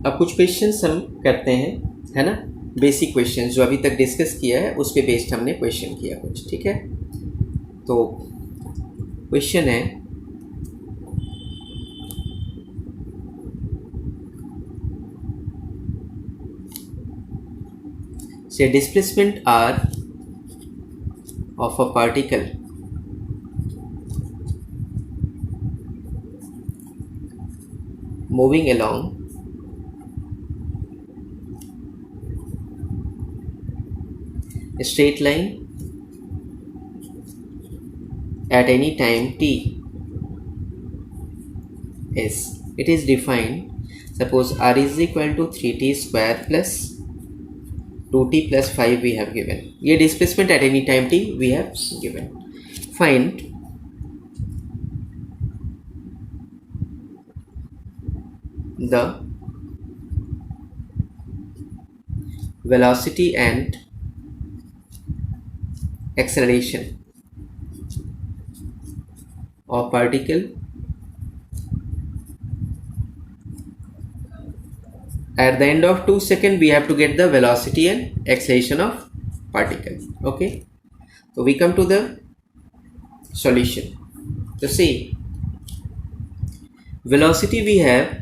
अब कुछ क्वेश्चंस हम करते हैं, है ना, बेसिक क्वेश्चंस जो अभी तक डिस्कस किया है उस पे बेस्ड हमने क्वेश्चन किया कुछ, ठीक है। तो क्वेश्चन है, say displacement R of a particle moving along a straight line at any time t is, it is defined, suppose r is equal to 3t square plus 2t plus 5 we have given. ये displacement at any time t we have given. Find the velocity and acceleration of particle at the end of 2 seconds. We have to get the velocity and acceleration of particle. Okay, so we come to the solution. So see, velocity we have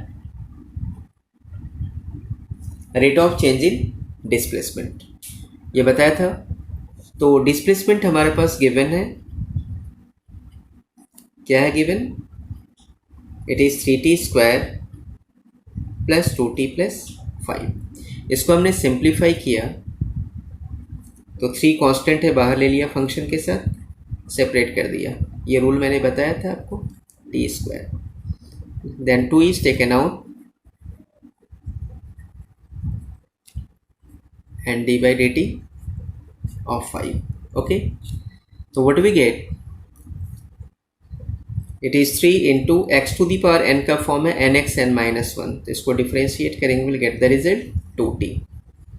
rate of change in displacement, ये बताया था। तो displacement हमारे पास given है, क्या है given, it is 3t square plus 2t plus 5। इसको हमने सिंप्लीफाई किया तो 3 कांस्टेंट है, बाहर ले लिया, फंक्शन के साथ सेपरेट कर दिया। ये रूल मैंने बताया था आपको, t square, then 2 is taken out and d by dt of 5. Okay, so what do we get, it is 3 into x to the power n का फॉर्म है nx n minus 1, तो इसको डिफ्रेंशिएट करेंगे, will get the result 2t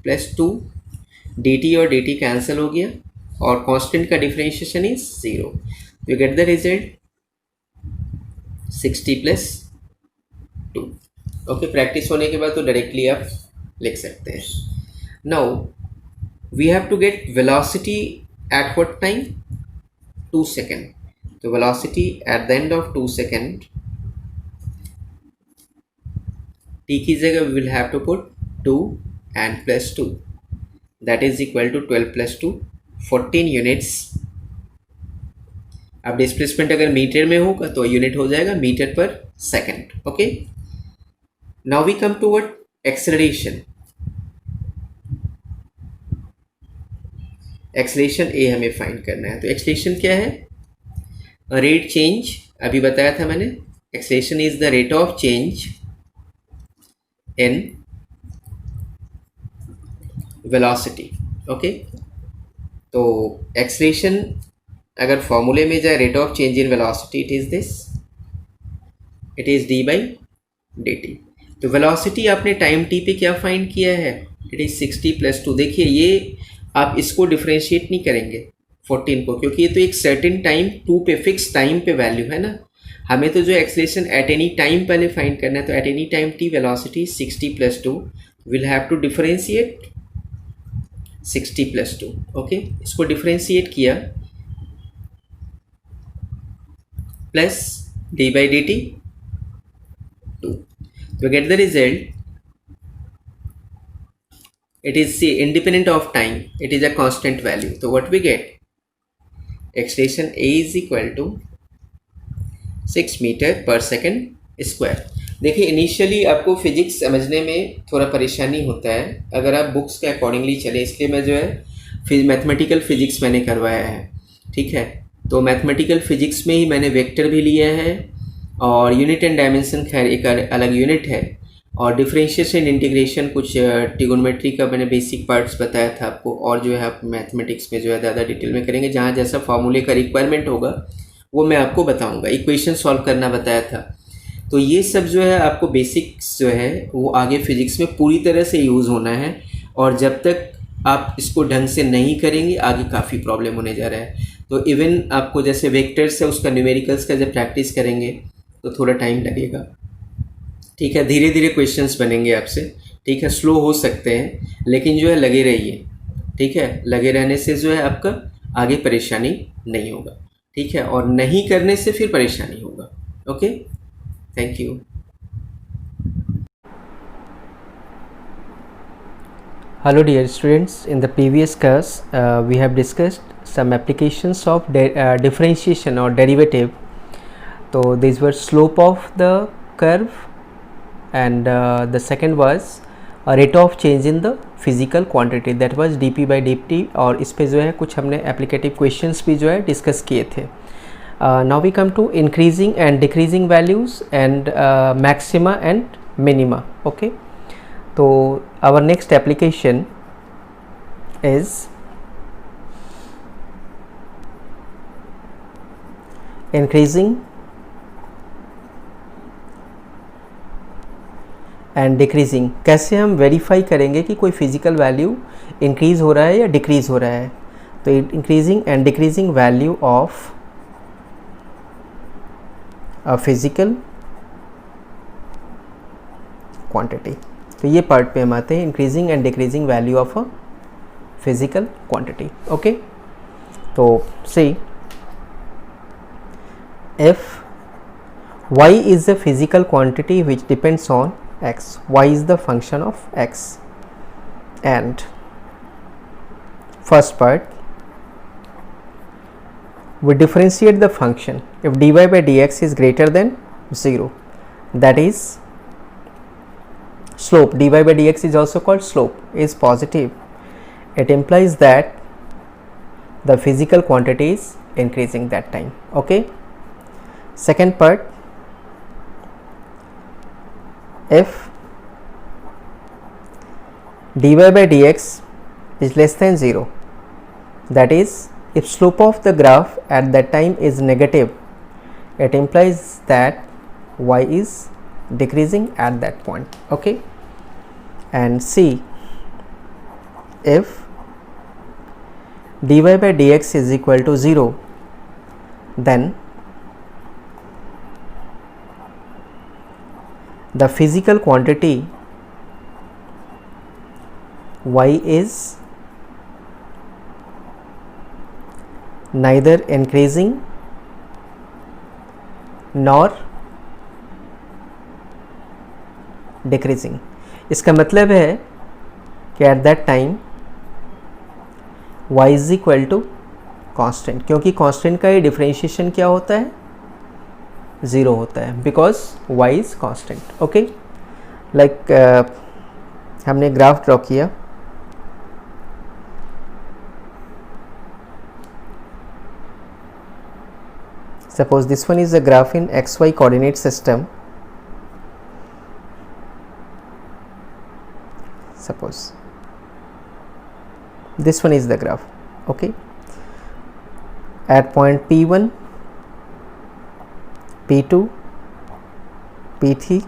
plus 2, dt और dt cancel हो गया और constant का differentiation is 0, you get the result 60 plus 2। Okay, practice होने के बाद तो डायरेक्टली आप लिख सकते हैं। Now we have to get velocity at what time, 2 seconds. So velocity at the end of 2 seconds, t की जगह we will have to put 2 and plus 2, that is equal to 12 plus 2 14 units। अब displacement अगर meter में होगा तो unit हो जाएगा meter पर second. Okay, now we come to what, acceleration. Acceleration A हमें फाइंड करना है, तो एक्सेलरेशन क्या है, रेट चेंज, अभी बताया था मैंने, acceleration is the rate of change in velocity. Okay, तो एक्सेलरेशन अगर फॉर्मूले में जाए, rate of change in velocity, it is this, it is D by D T. तो वेलोसिटी आपने टाइम टी पे क्या फाइंड किया है, इट इज 60 प्लस 2। देखिए ये आप इसको डिफ्रेंशिएट नहीं करेंगे 14 को, क्योंकि ये तो एक सर्टेन टाइम 2 पे, फिक्स टाइम पे वैल्यू है ना। हमें तो जो एक्सेलरेशन एट एनी टाइम पहले फाइंड करना है, तो at any time T velocity 60 plus 2, will have to differentiate 60 plus 2। Okay, इसको डिफ्रेंशिएट किया plus D by D T 2, तो get the result, it is independent of time, it is a constant value, so what we get, acceleration a is equal to 6 metre पर second square. देखिए initially आपको physics समझने में थोड़ा परेशानी होता है अगर आप बुक्स के अकॉर्डिंगली चले, इसलिए मैं जो है मैथमेटिकल फिजिक्स मैंने करवाया है, ठीक है। तो मैथमेटिकल फिजिक्स में ही मैंने वेक्टर भी लिया है और यूनिट एंड डायमेंशन, खैर एक अलग यूनिट है, और डिफरेंशिएशन इंटीग्रेशन कुछ ट्रिगोनोमेट्री का मैंने बेसिक पार्ट्स बताया था आपको, और जो है आप मैथमेटिक्स में जो है ज़्यादा डिटेल में करेंगे, जहाँ जैसा फार्मूले का रिक्वायरमेंट होगा वो मैं आपको बताऊंगा। इक्वेशन सॉल्व करना बताया था, तो ये सब जो है आपको बेसिक्स जो है वो आगे फिजिक्स में पूरी तरह से यूज़ होना है, और जब तक आप इसको ढंग से नहीं करेंगे आगे काफ़ी प्रॉब्लम होने जा रहा है। तो इवन आपको जैसे वेक्टर्स है उसका न्यूमेरिकल्स का जब प्रैक्टिस करेंगे तो थोड़ा टाइम लगेगा, ठीक है, धीरे धीरे क्वेश्चंस बनेंगे आपसे, ठीक है, स्लो हो सकते हैं लेकिन जो है लगे रहिए, ठीक है, लगे रहने से जो है आपका आगे परेशानी नहीं होगा, ठीक है, और नहीं करने से फिर परेशानी होगा। Okay, thank you. Hello dear students, in the previous class we have discussed some applications of differentiation or derivative. So these were slope of the curve and the second was a rate of change in the physical quantity, that was dp by dt, और इस पे जो है कुछ हमने applicative questions भी जो है डिस्कस किए थे। Now we come to increasing and decreasing values and maxima and minima. Okay, so our next application is increasing and decreasing। कैसे हम वेरीफाई करेंगे कि कोई फिजिकल वैल्यू इंक्रीज हो रहा है या डिक्रीज हो रहा है? तो increasing and decreasing value of a physical quantity. तो ये पार्ट पे हम आते हैं, increasing and decreasing value of a physical quantity. Okay, तो see if y is a physical quantity which depends on x, y is the function of x, and first part we differentiate the function if dy by dx is greater than 0, that is slope dy by dx is also called slope is positive, it implies that the physical quantity is increasing that time. Okay, second part, if dy by dx is less than 0, that is if slope of the graph at that time is negative, it implies that y is decreasing at that point. Okay, and C, if dy by dx is equal to 0, then the physical quantity y is neither increasing nor decreasing। इसका मतलब है कि at that time y is equal to constant, क्योंकि constant का ये differentiation क्या होता है? 0 होता है, because y is constant. Okay, like हमने ग्राफ ड्रॉ किया, suppose this one is a graph in xy coordinate system, suppose this one is the graph. Okay, at point p1, p2, p3,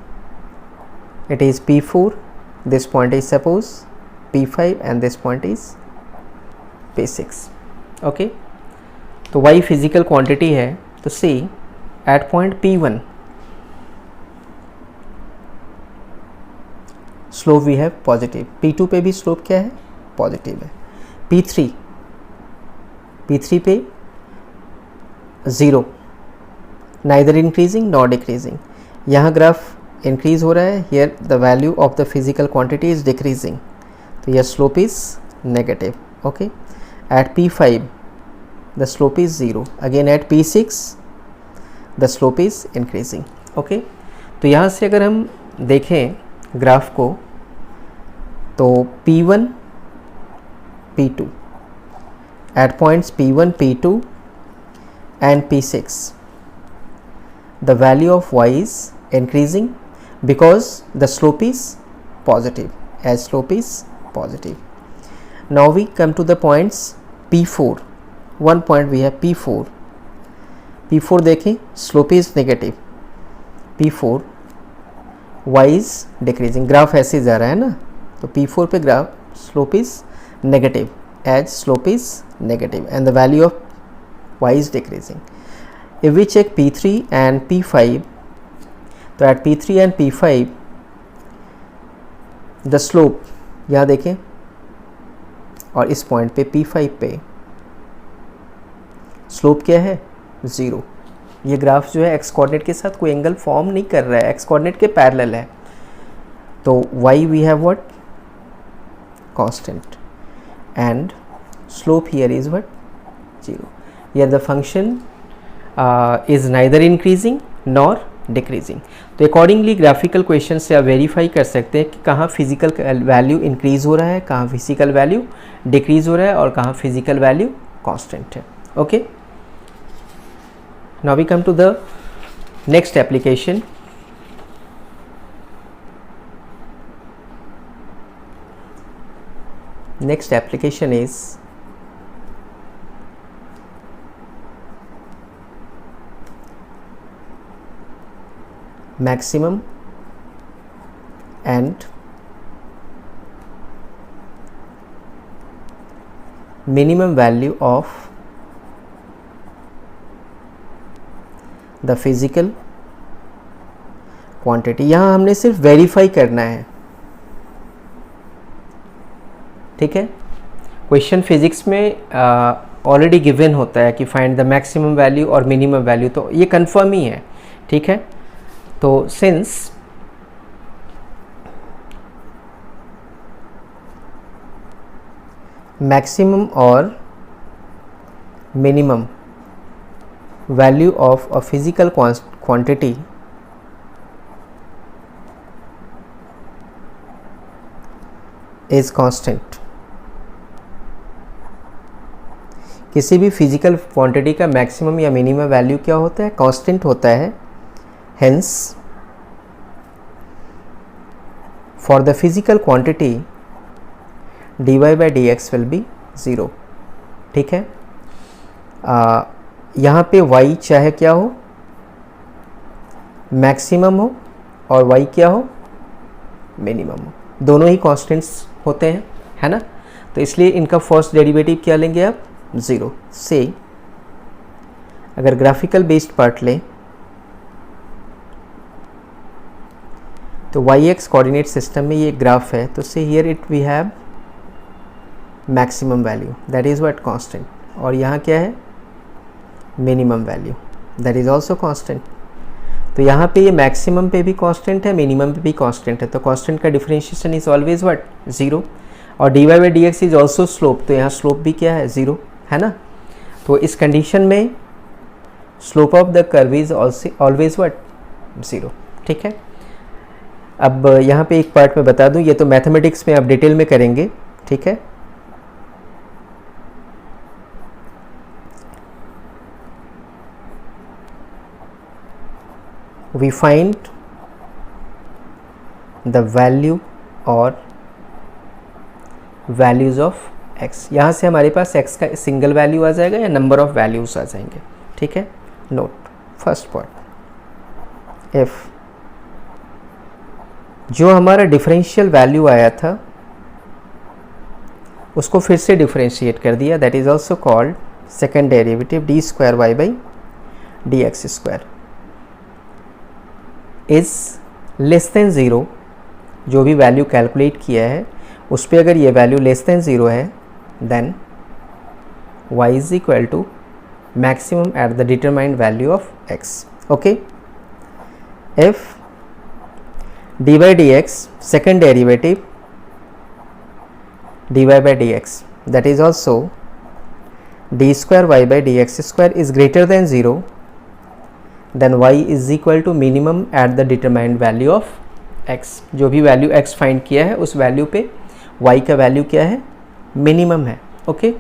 it is p4, this point is suppose p5 and this point is p6. Okay, तो y physical quantity है, तो see at point p1 slope we have positive, p2 पे भी slope क्या है? Positive है, p3 पे 0, neither increasing nor decreasing. यहाँ ग्राफ इंक्रीज हो रहा है, here the value of the physical quantity is decreasing, तो यह slope is negative. Okay, at p5 the slope is 0, again at p6 the slope is increasing. Okay, तो यहाँ से अगर हम देखें ग्राफ को, तो p1 p2 at points p1 p2 and p6 the value of y is increasing because the slope is positive, as slope is positive. Now we come to the points p4, one point we have p4, p4 देखें slope is negative, p4 y is decreasing, graph ऐसे जा रहा है ना, तो p4 पे graph slope is negative, as slope is negative and the value of y is decreasing. If we check p3 and p5, तो eight p3 and p5 the slope यहाँ देखें, और इस पॉइंट पे P5 पे स्लोप क्या है 0। ये ग्राफ जो है एक्स कोऑर्डिनेट के साथ कोई एंगल फॉर्म नहीं कर रहा है, एक्स कोऑर्डिनेट के पैरेलल है। तो y we have what? Constant, and slope here is what? 0. Here the function is neither increasing nor decreasing. तो अकॉर्डिंगली ग्राफिकल क्वेश्चन से आप वेरीफाई कर सकते हैं कि कहाँ फिजिकल वैल्यू इंक्रीज हो रहा है, कहाँ फिजिकल वैल्यू डिक्रीज हो रहा है, और कहाँ फिजिकल वैल्यू कांस्टेंट है। Okay, now we come to the next application. Next application is maximum and minimum value of the physical quantity। यहाँ हमने सिर्फ वेरीफाई करना है, ठीक है। क्वेश्चन फिजिक्स में ऑलरेडी गिवन होता है कि फाइंड द मैक्सिमम वैल्यू और मिनिमम वैल्यू, तो ये कंफर्म ही है, ठीक है। तो सिंस मैक्सिमम और minimum value of a physical quantity is constant. किसी भी फिजिकल क्वांटिटी का मैक्सिमम या मिनिमम वैल्यू क्या होता है? कांस्टेंट होता है। Hence for the physical quantity dy by dx will be 0, ठीक है। यहाँ पे y चाहे क्या हो, मैक्सिमम हो, और y क्या हो, मिनिमम हो, दोनों ही कांस्टेंट्स होते हैं, है ना। तो इसलिए इनका फर्स्ट डेरिवेटिव क्या लेंगे आप? 0 से। अगर ग्राफिकल बेस्ड पार्ट लें तो y-x कोऑर्डिनेट सिस्टम में ये ग्राफ है, तो say here it we have maximum value that is what constant, और यहाँ क्या है? Minimum value that is also constant. तो यहाँ पे ये मैक्सिमम पे भी कांस्टेंट है, मिनिमम पे भी कांस्टेंट है, तो कांस्टेंट का डिफरेंशिएशन इज ऑलवेज व्हाट? 0। और dy by dx is also slope, तो यहाँ स्लोप भी क्या है? 0, है ना। तो इस कंडीशन में slope of the curve is always what? 0, ठीक है। अब यहाँ पे एक पार्ट में बता दूँ, ये तो मैथमेटिक्स में आप डिटेल में करेंगे, ठीक है। We find the value और values of x। यहाँ से हमारे पास x का सिंगल वैल्यू आ जाएगा या नंबर ऑफ वैल्यूज आ जाएंगे, ठीक है। नोट फर्स्ट पॉइंट, if जो हमारा डिफरेंशियल वैल्यू आया था उसको फिर से डिफरेंशिएट कर दिया, that is also called second derivative d square y by D x square is less than 0। जो भी वैल्यू कैलकुलेट किया है उस पर अगर ये वैल्यू लेस देन 0 है, then y is equal to maximum at the determined value of x। Okay, if dy by dx second derivative dy by dx that is also d square y by dx square is greater than 0, then y is equal to minimum at the determined value of x। जो भी value x find किया है उस value पे y का value क्या है? Minimum है। ओके,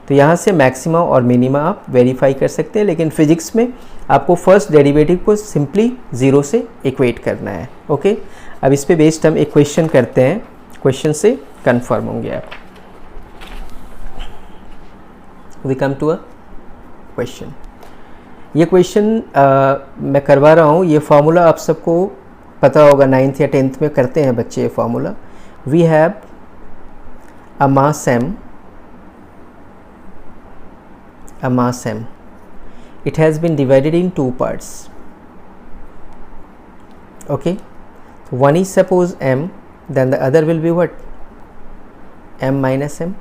तो यहाँ से मैक्सिमा और मिनिमा आप वेरीफाई कर सकते हैं, लेकिन फिजिक्स में आपको फर्स्ट डेरिवेटिव को सिंपली 0 से इक्वेट करना है। ओके, अब इस पे बेस्ड हम एक क्वेश्चन करते हैं, क्वेश्चन से कंफर्म होंगे आप। We come to a question. ये क्वेश्चन मैं करवा रहा हूँ, ये फार्मूला आप सबको पता होगा, 9th या 10th में करते हैं बच्चे ये formula. We have a mass m, it has been divided in two parts. Okay, one is suppose m, then the other will be what, m minus m,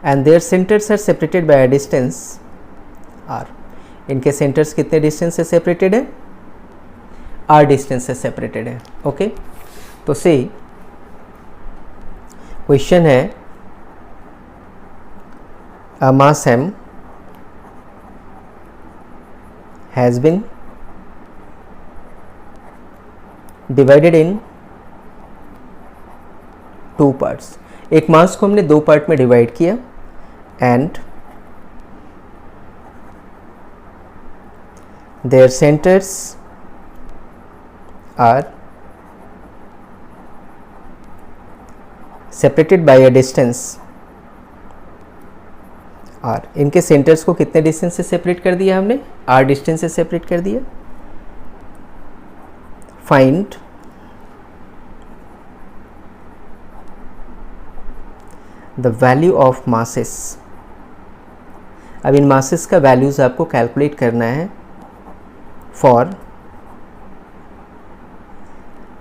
and their centers are separated by a distance r. इनके centers कितने distance से separated है, r distance से separated है. Okay तो से question है a mass m has been divided in two parts. एक मास को हमने दो पार्ट में डिवाइड किया and their centres are separated by a distance R. इनके सेंटर्स को कितने डिस्टेंस से सेपरेट कर दिया हमने, आर डिस्टेंस से सेपरेट कर दिया. Find the value of masses. अब इन मासेस का वैल्यूज आपको कैलकुलेट करना है for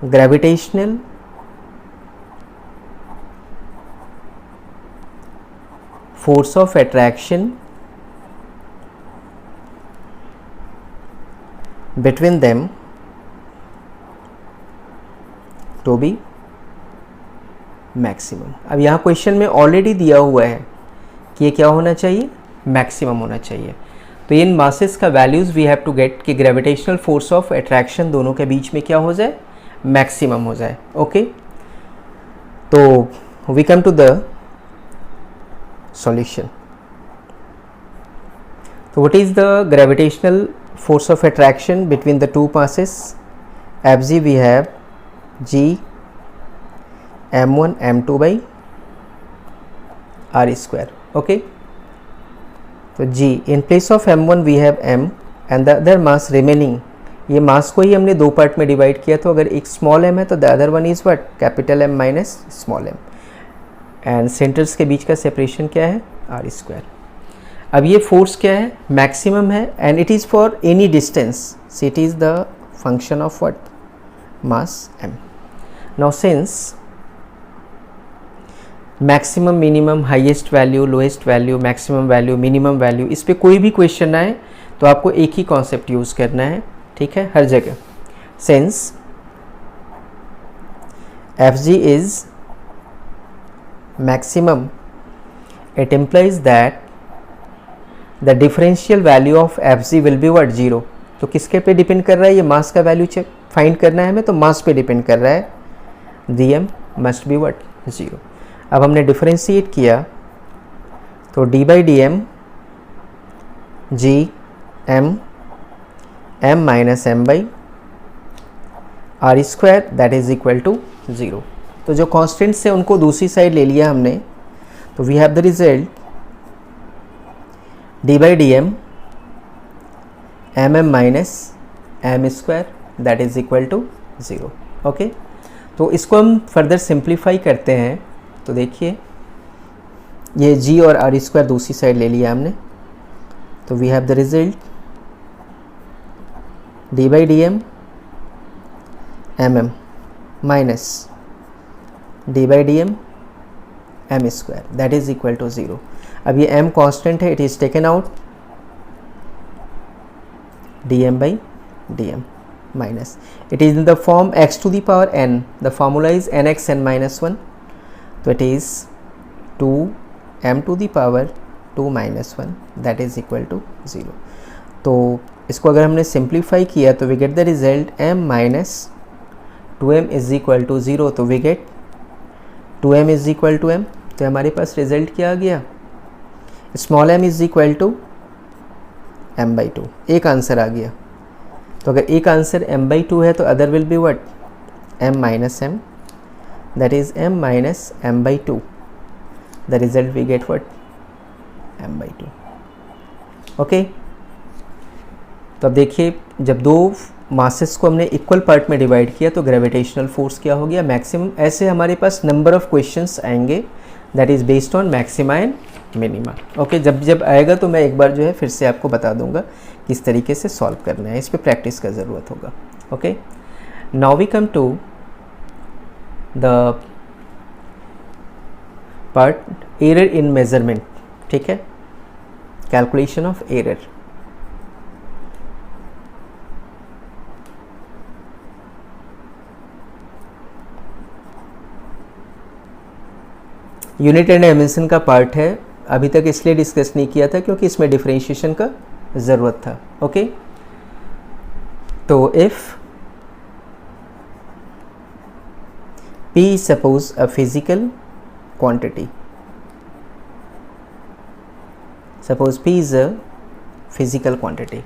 gravitational force of attraction between them to be maximum. अब यहाँ क्वेश्चन में ऑलरेडी दिया हुआ है कि ये क्या होना चाहिए, मैक्सिमम होना चाहिए. तो इन मासेस का values we have to get कि ग्रेविटेशनल फोर्स ऑफ अट्रैक्शन दोनों के बीच में क्या हो जाए, मैक्सिमम हो जाए. ओके तो we come to the solution. तो what is the gravitational force of attraction between the two masses. Fg we have g m1 m2 by r square. Okay तो g in place of m1 we have m and the other mass remaining. ये मास को ही हमने दो part में divide किया, तो अगर एक स्मॉल m है तो the other one is what, capital M minus small m. And centres के बीच का सेपरेशन क्या है, r स्क्वायर. अब ये फोर्स क्या है, मैक्सिमम है and it is for any distance. So it is the function of what, mass m. Now since maximum, minimum, highest value, lowest value, maximum value, minimum value, इस पे कोई भी question आए तो आपको एक ही कॉन्सेप्ट यूज़ करना है, ठीक है, हर जगह. Since Fg is maximum, it implies that the differential value of Fg will be what, 0. तो किसके पे डिपेंड कर रहा है, ये मास का वैल्यू चेक फाइंड करना है हमें, तो मास पे डिपेंड कर रहा है. dm must be what, 0. अब हमने डिफरेंशिएट किया तो d by D M G M m minus M by R square that is equal to 0. तो जो कॉन्स्टेंट्स है उनको दूसरी साइड ले लिया हमने, तो we have the result d by D M mm minus M square that is equal to 0. Okay तो इसको हम फर्दर सिंप्लीफाई करते हैं. तो देखिए ये g और r स्क्वायर दूसरी साइड ले लिया हमने, तो we have the result d by D M mm minus d by D M m square that is equal to 0. अब ये m कांस्टेंट है, it is taken out, dm by dm minus, it is in the form x to the power n, the formula is nx n minus 1, so it is 2 m to the power 2 minus 1 that is equal to 0. तो इसको अगर हमने simplify किया तो we get the result m minus 2m is equal to 0. तो we get 2m is equal to m. तो हमारे पास रिजल्ट क्या आ गया, small m is equal to m by 2. एक आंसर आ गया. तो अगर एक आंसर m बाई 2 है तो other will be what, m minus m that is m minus m by 2. The result we get what, m by 2. Okay तो अब देखिए जब दो मासेस को हमने इक्वल पार्ट में डिवाइड किया तो ग्रेविटेशनल फोर्स क्या हो गया, मैक्सिमम. ऐसे हमारे पास नंबर ऑफ क्वेश्चंस आएंगे that is based on maxima and minima. Okay जब जब आएगा तो मैं एक बार जो है फिर से आपको बता दूंगा किस तरीके से सॉल्व करना है, इस पे प्रैक्टिस का ज़रूरत होगा. Okay now we come to the part error in measurement, ठीक है, calculation of error. Unit and dimension का पार्ट है, अभी तक इसलिए डिस्कस नहीं किया था क्योंकि इसमें डिफरेंशिएशन का ज़रूरत था। ओके, तो if P is suppose a physical quantity, suppose P is a physical quantity,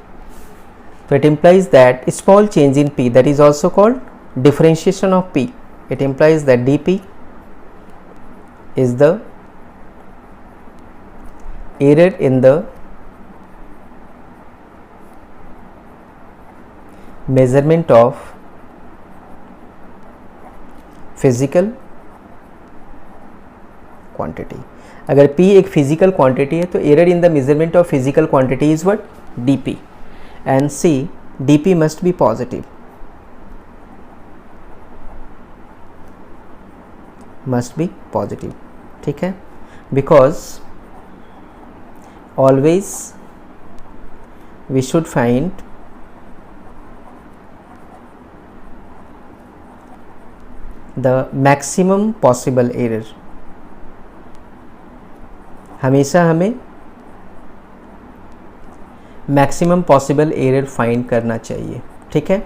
so it implies that small change in P, that is also called differentiation of P. It implies that dP is the error in the measurement of physical quantity. अगर P एक physical quantity है तो error in the measurement of physical quantity is what, dP, and C, dP must be positive, must be positive, ठीक है, because always we should find the maximum possible error. हमेशा हमें maximum possible error find करना चाहिए, ठीक है।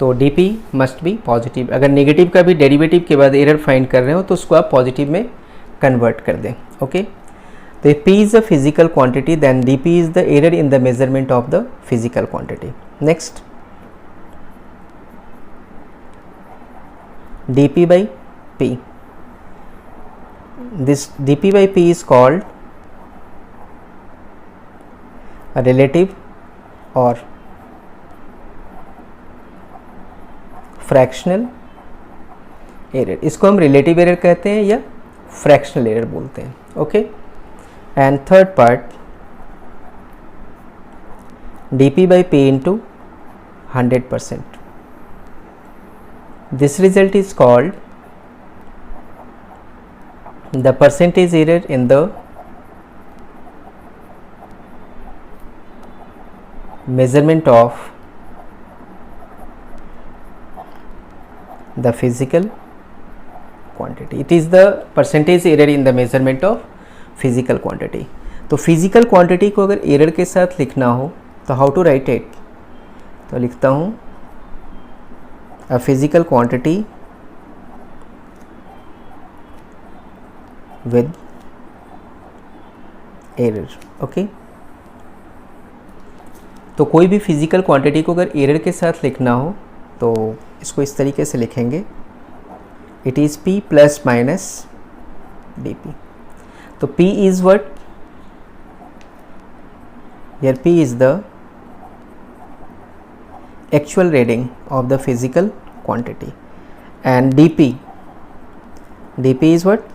तो dP must be positive. अगर नेगेटिव का भी डेरिवेटिव के बाद एरर फाइंड कर रहे हो तो उसको आप पॉजिटिव में कन्वर्ट कर दें। ओके, तो if P is a physical quantity then dP is the error in the measurement of the physical quantity. Next, dP by P. This dP by P is called a relative or fractional error. इसको हम relative error कहते हैं या fractional error बोलते हैं। Okay, and third part, dP by P into 100%. This result is called the percentage error in the measurement of the physical quantity. It is the percentage error in the measurement of physical quantity. तो physical quantity को अगर error के साथ लिखना हो तो how to write it? तो लिखता हूँ a physical quantity with error. Okay, तो कोई भी फिजिकल क्वांटिटी को अगर एरर के साथ लिखना हो तो इसको इस तरीके से लिखेंगे, it is P plus minus dP. तो P is what, here P is the actual reading of the physical quantity and dP is what,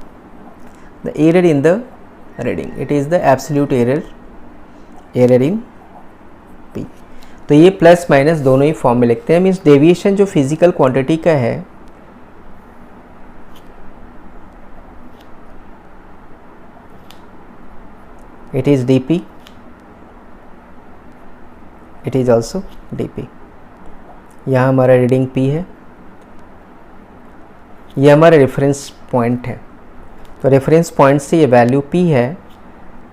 the error in the reading. It is the absolute error in P. तो ये plus minus दोनों ही form में लिखते हैं, means deviation जो physical quantity का है it is dP, it is also dP. यहाँ हमारा रीडिंग P है, ये हमारा रेफरेंस पॉइंट है, तो रेफरेंस पॉइंट से ये वैल्यू P है,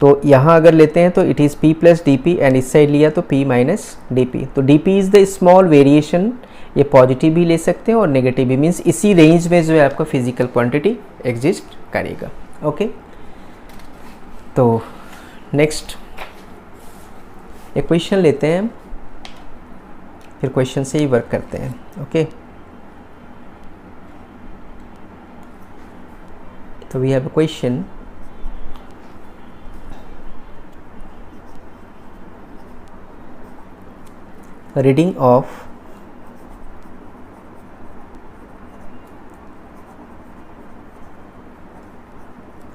तो यहाँ अगर लेते हैं तो it is P plus dP and इस साइड लिया तो P माइनस dP. तो dP is the small variation, ये पॉजिटिव भी ले सकते हैं और नेगेटिव भी, मीन्स इसी रेंज में जो है आपका फिजिकल क्वांटिटी एग्जिस्ट करेगा। ओके, तो नेक्स्ट एक क्वेश्चन लेते हैं, फिर क्वेश्चन से ही वर्क करते हैं। ओके, तो we have a question, reading of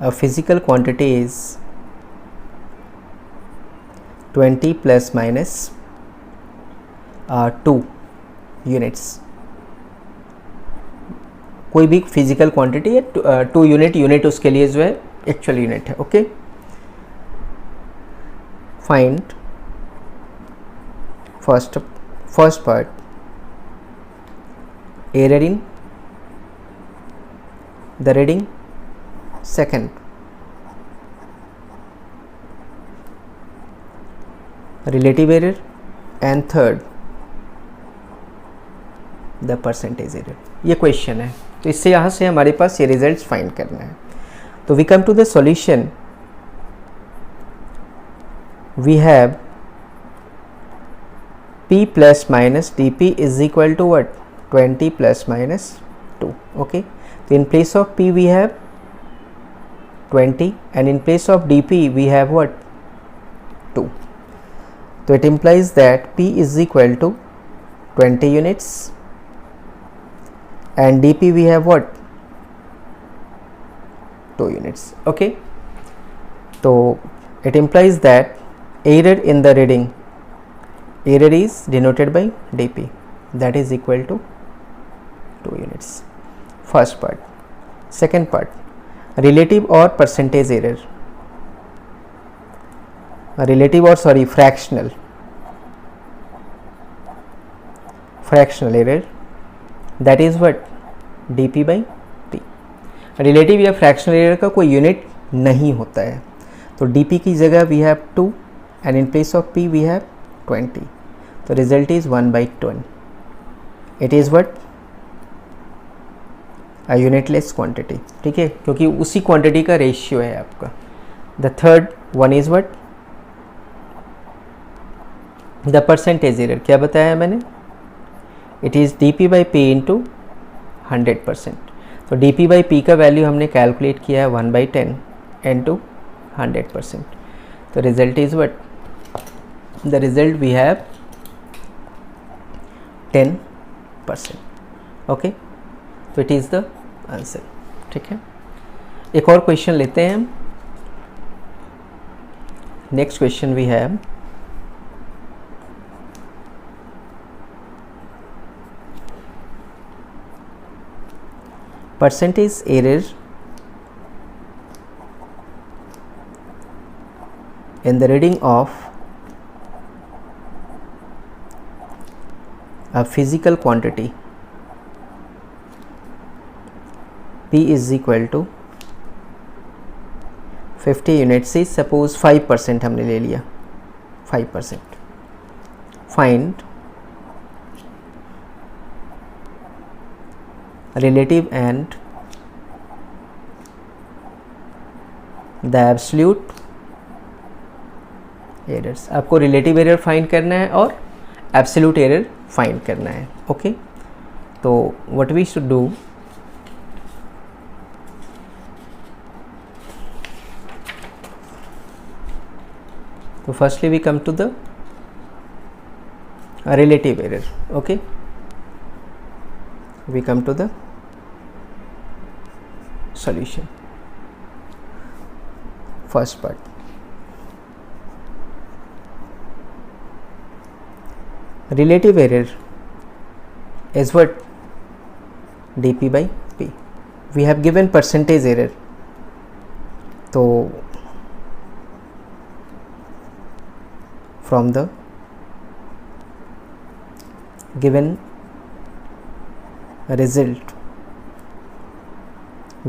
a physical quantity is 20 plus minus 2 units. कोई भी फिजिकल क्वांटिटी है 2 यूनिट उसके लिए जो है एक्चुअल यूनिट है. Okay, find first part error in the reading, second relative error, and third the percentage error. ये question है, तो इससे यहाँ से हमारे पास ये रिजल्ट्स फाइंड करना है. तो we come to the solution. We have p plus minus dp is equal to what? 20 plus minus 2. Okay, so in place of p we have 20 and in place of dp we have what? 2. So it implies that p is equal to 20 units and dp we have what? 2 units. Okay, so it implies that error in the reading, error is denoted by dp, that is equal to 2 units. First part. Second part, relative or percentage error, relative or fractional error, that is what? dp by p. Relative या fractional error का कोई unit नहीं होता है, तो dp की जगह we have 2 and in place of p we have 20. तो result is 1/10. It is what? A unitless quantity. ठीक है, क्योंकि उसी क्वांटिटी का रेशियो है आपका. The third one is what? The percentage error. क्या बताया मैंने? It is dp by p into 100%. तो dp बाई p का वैल्यू हमने कैलकुलेट किया है 1/10 इंटू 100%. तो result is what? The result we have 10%. Okay, तो इट इज़ द आंसर. ठीक है, एक और क्वेश्चन लेते हैं हम. Next question we have percentage error in the reading of a physical quantity p is equal to 50 units is suppose 5% हमने ले लिया, 5%. Find relative and the absolute errors. आपको रिलेटिव एरर फाइंड करना है और एब्सोल्यूट एरर फाइंड करना है. Okay, तो व्हाट वी शुड डू, तो firstly we come to the relative error. Okay, we come to the solution. First part, relative error is what? dp by p. We have given percentage error, so from the given result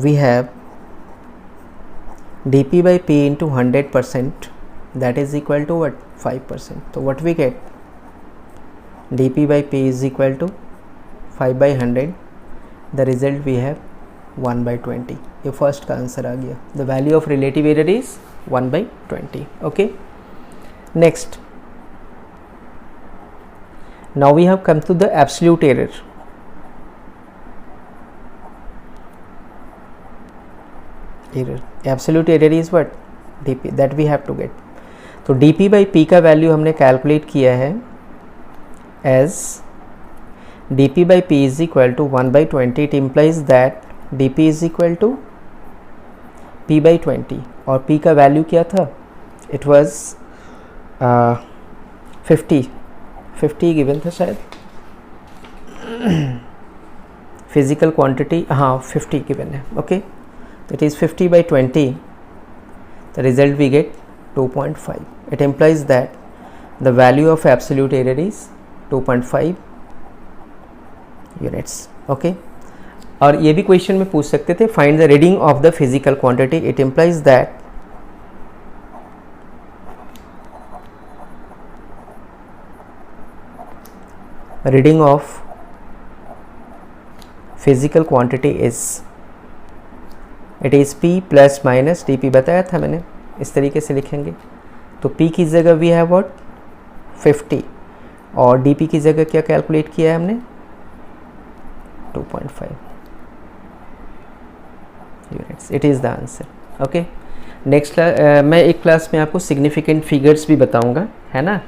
we have dp by p into 100%, that is equal to what? 5%. So what we get? dp by p is equal to 5 by 100. The result we have 1/20. ये first का answer आ गया. The value of relative error is 1/20. Okay, next, now we have come to the absolute error. Absolute error is what? dp, that we have to get. तो dp by p का value हमने calculate किया है as dp by p is equal to 1/20. It implies that dp is equal to p by 20 और p का value क्या था? It was 50 given था शायद. फिजिकल क्वांटिटी, हाँ 50 गिवन है. ओके, तो it is 50/20 the result we get 2.5. It implies that the value of absolute error is 2.5 units. Okay. और ये भी क्वेश्चन में पूछ सकते थे, find the reading of the physical quantity. It implies that reading of physical quantity is, it is P plus minus dP. बताया था मैंने, इस तरीके से लिखेंगे. तो P की जगह वी हैव व्हाट 50 और dP की जगह क्या कैलकुलेट किया है हमने 2.5 units. It is the answer. Okay. Next मैं एक क्लास में आपको सिग्निफिकेंट फिगर्स भी बताऊंगा, है ना.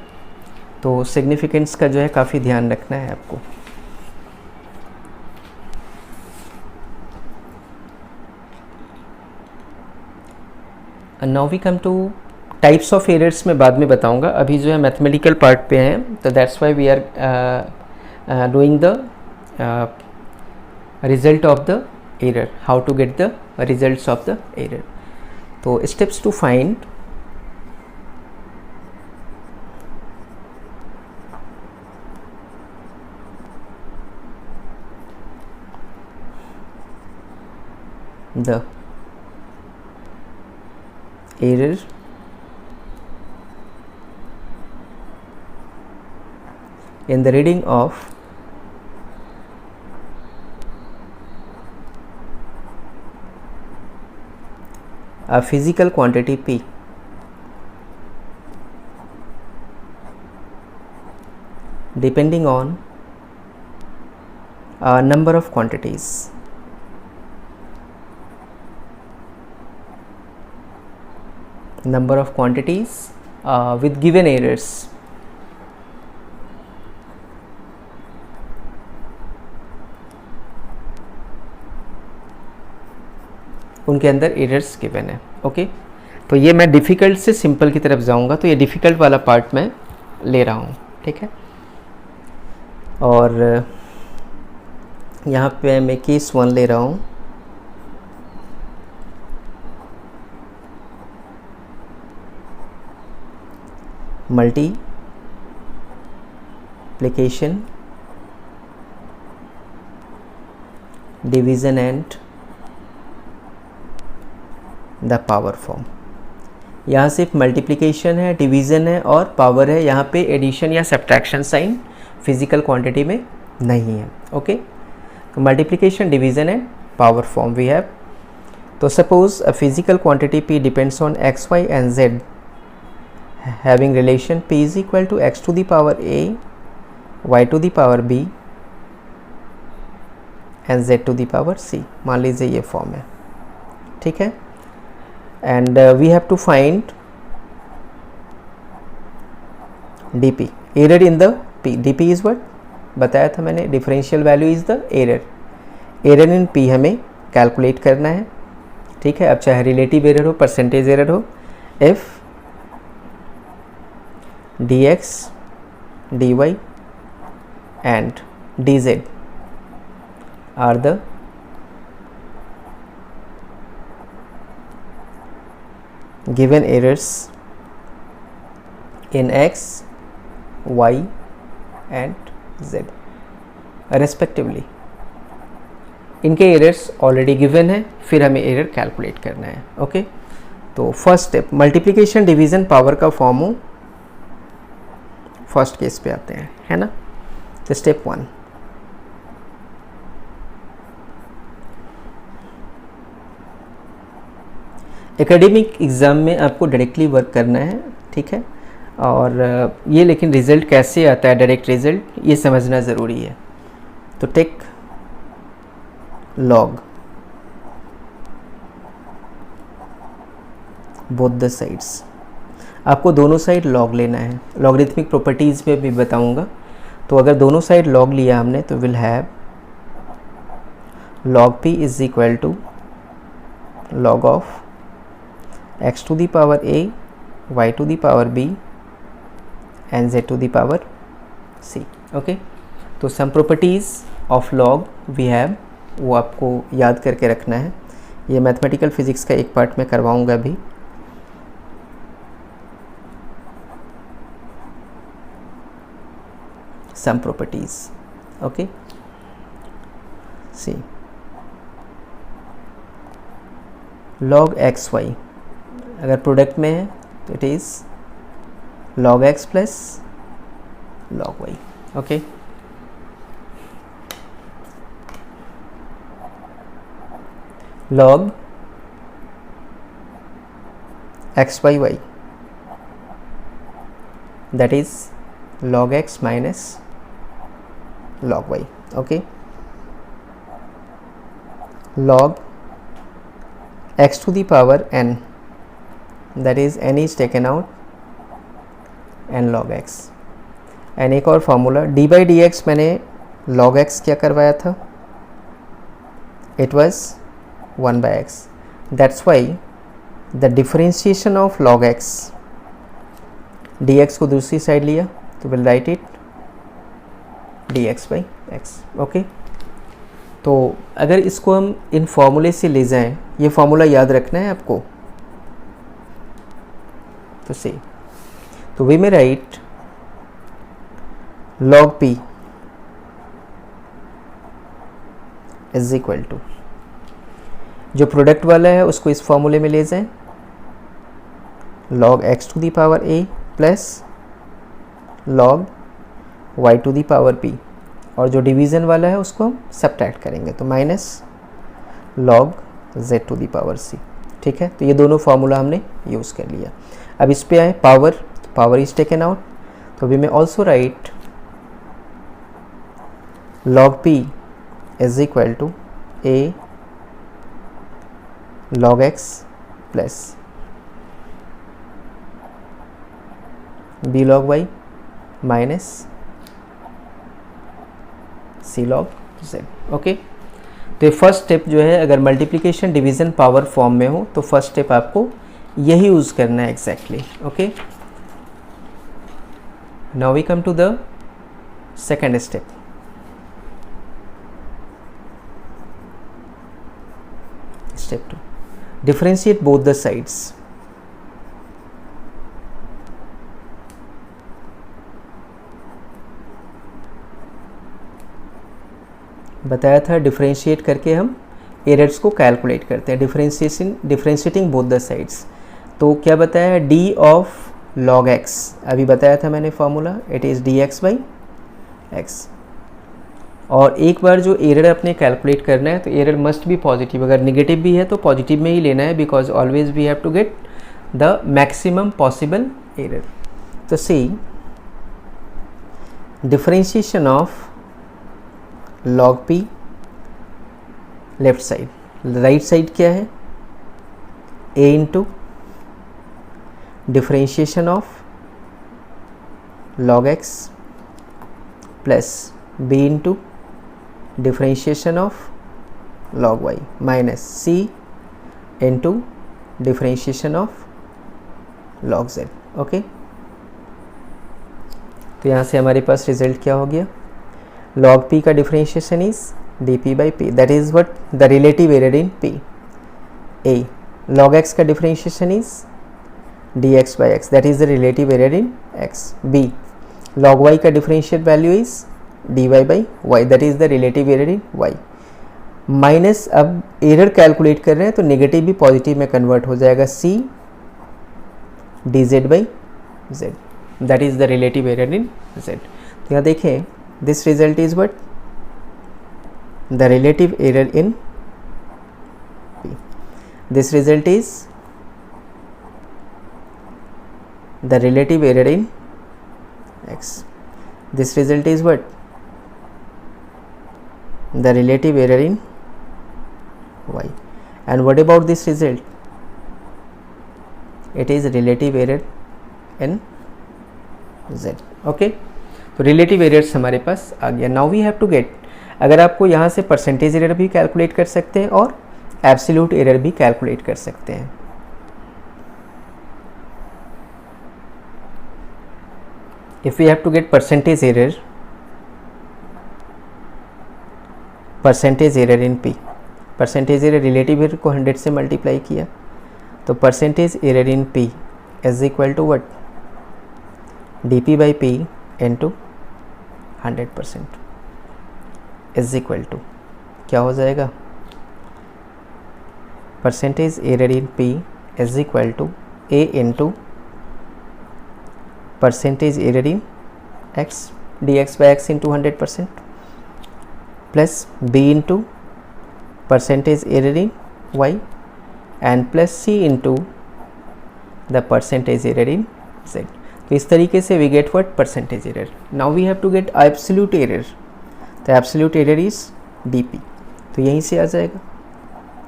तो सिग्निफिकेंस का जो है काफ़ी ध्यान रखना है आपको. Now we come to types of errors. में बाद में बताऊंगा, अभी जो है मैथमेटिकल पार्ट पे हैं, तो that's why we are doing the result of the error, how to get the results of the error. तो steps to find the error in the reading of a physical quantity P depending on a number of quantities. Number of quantities with given errors. उनके अंदर errors given है. Okay. तो ये मैं difficult से simple की तरफ जाऊंगा, तो ये डिफ़िकल्ट वाला पार्ट मैं ले रहा हूँ. ठीक है. और यहाँ पे मैं केस 1 ले रहा हूँ. multiplication, division and the power form. यहाँ सिर्फ मल्टीप्लिकेशन है, डिवीज़न है और पावर है. यहाँ पे एडिशन या सब्ट्रैक्शन साइन फिजिकल क्वांटिटी में नहीं है. ओके. तो multiplication, division and power form we have. तो suppose a physical quantity P depends on x, y and z having relation P is equal to x to the power a, y to the power b and z to the power c. मान लीजिए ये form है. ठीक है. And we have to find dp, error in the p. dp is what बताया था मैंने, differential value is the error. Error in p हमें कैलकुलेट करना है. ठीक है. अब चाहे रिलेटिव एरर हो, परसेंटेज एरर हो, if dx, dy and dz are the given errors in x, y and z respectively. इनके एरर्स ऑलरेडी गिवन है, फिर हमें एरर कैलकुलेट करना है. ओके. तो first step multiplication, division, power का फॉर्म हो. फर्स्ट केस पे आते हैं, है ना. तो स्टेप 1, एकेडमिक एग्ज़ाम में आपको डायरेक्टली वर्क करना है. ठीक है. और ये लेकिन रिज़ल्ट कैसे आता है, डायरेक्ट रिज़ल्ट, ये समझना ज़रूरी है. तो take log both the sides. आपको दोनों साइड log लेना है. लॉगरिथमिक प्रॉपर्टीज़ में भी बताऊंगा. तो अगर दोनों साइड log लिया हमने तो will have log p is equal to log of x to the power a, y to the power b and z to the power c. Okay. तो some properties of log we have, वो आपको याद करके रखना है. ये mathematical physics का एक पार्ट में करवाऊंगा भी. some properties. Okay, see log xy अगर प्रोडक्ट में है तो it is log x plus log y. Okay, log x by y, that is log x minus log y. Okay, log x to the power n, that is n is taken out, n log x. And एक और formula D by D x, मैंने log x क्या करवाया था, it was 1 by x. That's why the differentiation of log x, dx को दूसरी side लिया तो will write it dx by x. Okay, तो अगर इसको हम इन फॉर्मूले से ले जाएं, ये फॉर्मूला याद रखना है आपको. तो से तो we may write log p is equal to, जो प्रोडक्ट वाला है उसको इस फॉर्मूले में ले जाएं, log x to the power a plus log y to the power p, और जो डिवीज़न वाला है उसको हम सब्ट्रैक्ट करेंगे तो minus log z to the power c. ठीक है, तो ये दोनों फार्मूला हमने यूज़ कर लिया. अब इस पे आए पावर इज टेकन आउट, तो we may also write log p is equal to a log x plus b log y minus c log z. Okay, तो फर्स्ट स्टेप जो है, अगर मल्टीप्लिकेशन डिवीज़न पावर फॉर्म में हो तो first step आपको यही यूज़ करना है exactly. Okay, now we come to the second step. Step 2, differentiate both the sides. बताया था डिफरेंशिएट करके हम एरर्स को कैलकुलेट करते हैं. डिफरेंशिएटिंग बोथ द साइड्स, तो क्या बताया, d ऑफ log x, अभी बताया था मैंने formula, it is dx by x. और एक बार जो एरर अपने कैलकुलेट करना है तो एरर मस्ट बी पॉजिटिव, अगर नेगेटिव भी है तो पॉजिटिव में ही लेना है, because always we have to get the maximum possible error. तो see differentiation of log p left side, right side क्या है, a into differentiation of log x plus b into differentiation of log y minus c into differentiation of log z. Okay, तो यहाँ से हमारे पास result क्या हो गया, log p का differentiation is dp by p, that is what the relative error in p. a log x का differentiation is dx by x, that is the relative error in x. b log y का differential value is dy by y, that is the relative error in y. Minus, अब error calculate कर रहे हैं तो negative भी positive में convert हो जाएगा, c dz by z, that is the relative error in z. तो यहाँ देखें, this result is what the relative error in p. This result is the relative error in x. This result is what? The relative error in y. And what about this result? It is relative error in z. Okay, तो relative errors हमारे पास आ गया. Now we have to get, अगर आपको यहाँ से percentage error भी कैलकुलेट कर सकते हैं और एब्सोल्यूट एरर भी कैलकुलेट कर सकते हैं. If we have to get percentage error in p, percentage error relative error को 100 से मल्टीप्लाई किया तो percentage error in p is equal to what? dp by p into 100% is equal to क्या हो जाएगा, percentage error in P is equal to A into percentage error in X dx by X into 100% plus B into percentage error in Y and plus C into the percentage error in Z. तो इस तरीके से we get what, percentage error. Now we have to get absolute error. तो absolute error is DP. तो यहीं से आ जाएगा.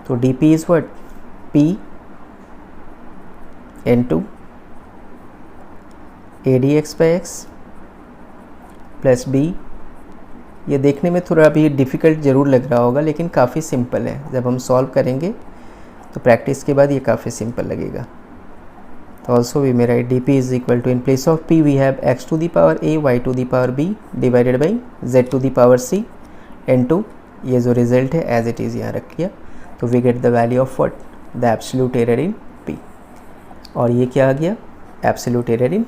तो DP is what, P into ADX by X plus B. ये देखने में थोड़ा अभी डिफ़िकल्ट ज़रूर लग रहा होगा लेकिन काफ़ी सिंपल है. जब हम सॉल्व करेंगे तो प्रैक्टिस के बाद ये काफ़ी सिंपल लगेगा. तो also we may write DP is equal to, in place of P we have X to the power A Y to the power B divided by Z to the power C into ये जो result है as it is यहाँ रख लिया. तो we get the value of what, the absolute error in P. और ये क्या आ गया, absolute error in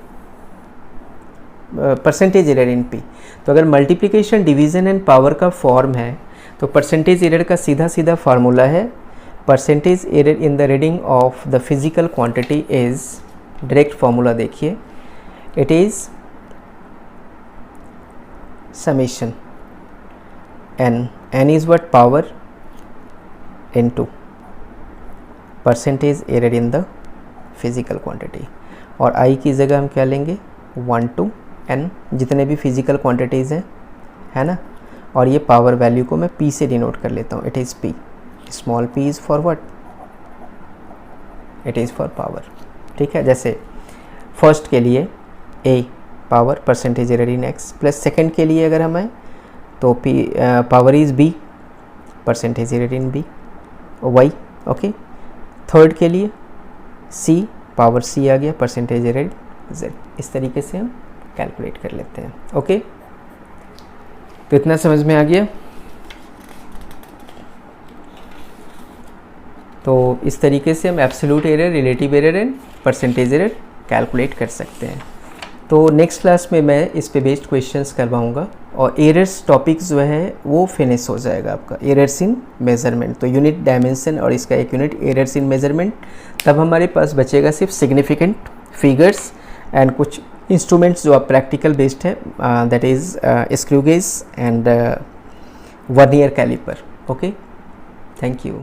percentage error in P. तो अगर मल्टीप्लिकेशन डिवीज़न एंड पावर का फॉर्म है तो परसेंटेज एरर का सीधा सीधा फार्मूला है, percentage error in the reading of the physical quantity is, direct formula देखिए, it is summation n is what, power into percentage error in the physical quantity. और i की जगह हम क्या लेंगे, 1 to n, जितने भी फिजिकल क्वांटिटीज़ हैं, है ना. और ये पावर वैल्यू को मैं p से डिनोट कर लेता हूँ. It is p, small p is for what, it is for power. ठीक है. जैसे फर्स्ट के लिए a power percentage error in x plus second के लिए अगर हम आए तो p power is b percentage error in b y. Okay. Third के लिए c पावर c आ गया परसेंटेज एरर z. इस तरीके से हम कैलकुलेट कर लेते हैं. ओके. तो इतना समझ में आ गया. तो इस तरीके से हम absolute error, relative error and percentage error calculate कर सकते हैं. तो नेक्स्ट क्लास में मैं इस पे बेस्ड क्वेश्चंस करवाऊंगा और एरर्स टॉपिक जो है वो फिनिश हो जाएगा आपका, एरर्स इन मेजरमेंट. तो यूनिट डायमेंशन और इसका एक यूनिट एरर्स इन मेजरमेंट. तब हमारे पास बचेगा सिर्फ सिग्निफिकेंट फिगर्स एंड कुछ इंस्ट्रूमेंट्स जो आप प्रैक्टिकल बेस्ड है, that is screw gauge and vernier calliper. Okay. Thank you.